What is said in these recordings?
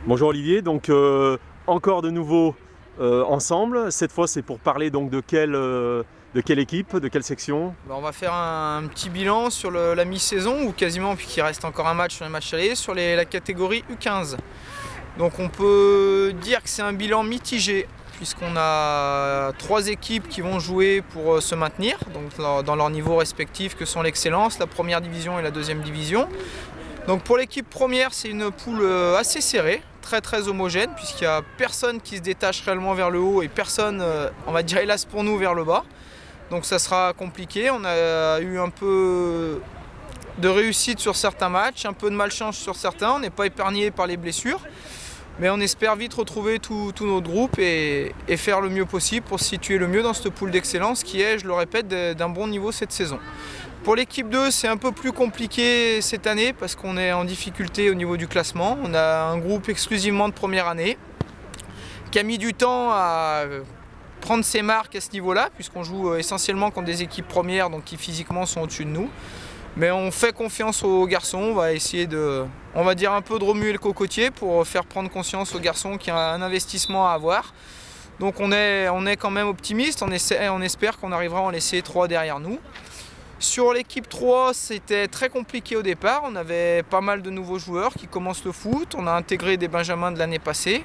Bonjour Olivier, donc encore de nouveau ensemble. Cette fois c'est pour parler donc de quelle équipe, de quelle section? On va faire un petit bilan sur la mi-saison, ou quasiment, puisqu'il reste encore un match sur les matchs allés, sur la catégorie U15. Donc on peut dire que c'est un bilan mitigé, puisqu'on a 3 équipes qui vont jouer pour se maintenir, donc dans leur niveau respectif que sont l'excellence, la première division et la deuxième division. Donc pour l'équipe première, c'est une poule assez serrée, très homogène, puisqu'il n'y a personne qui se détache réellement vers le haut et personne, on va dire hélas pour nous, vers le bas. Donc ça sera compliqué. On a eu un peu de réussite sur certains matchs, un peu de malchance sur certains. On n'est pas épargné par les blessures. Mais on espère vite retrouver tout notre groupe et faire le mieux possible pour se situer le mieux dans cette poule d'excellence qui est, je le répète, d'un bon niveau cette saison. Pour l'équipe 2, c'est un peu plus compliqué cette année parce qu'on est en difficulté au niveau du classement. On a un groupe exclusivement de première année qui a mis du temps à prendre ses marques à ce niveau-là, puisqu'on joue essentiellement contre des équipes premières, donc qui physiquement sont au-dessus de nous. Mais on fait confiance aux garçons, on va essayer on va dire un peu de remuer le cocotier pour faire prendre conscience aux garçons qu'il y a un investissement à avoir. Donc on est quand même optimiste, on espère qu'on arrivera à en laisser 3 derrière nous. Sur l'équipe 3, c'était très compliqué au départ, on avait pas mal de nouveaux joueurs qui commencent le foot, on a intégré des benjamins de l'année passée.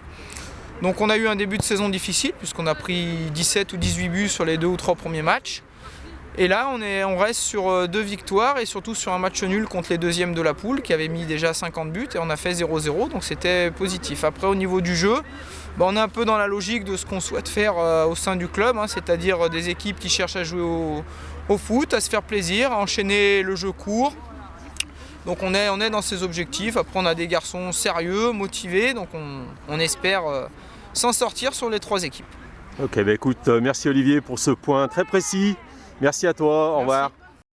Donc on a eu un début de saison difficile puisqu'on a pris 17 ou 18 buts sur les 2 ou 3 premiers matchs. Et là on reste sur 2 victoires et surtout sur un match nul contre les deuxièmes de la poule qui avait mis déjà 50 buts et on a fait 0-0, donc c'était positif. Après au niveau du jeu, on est un peu dans la logique de ce qu'on souhaite faire au sein du club, c'est-à-dire des équipes qui cherchent à jouer au foot, à se faire plaisir, à enchaîner le jeu court. Donc on est dans ces objectifs. Après on a des garçons sérieux, motivés, donc on espère s'en sortir sur les 3 équipes. Ok, écoute, merci Olivier pour ce point très précis. Merci à toi, au revoir.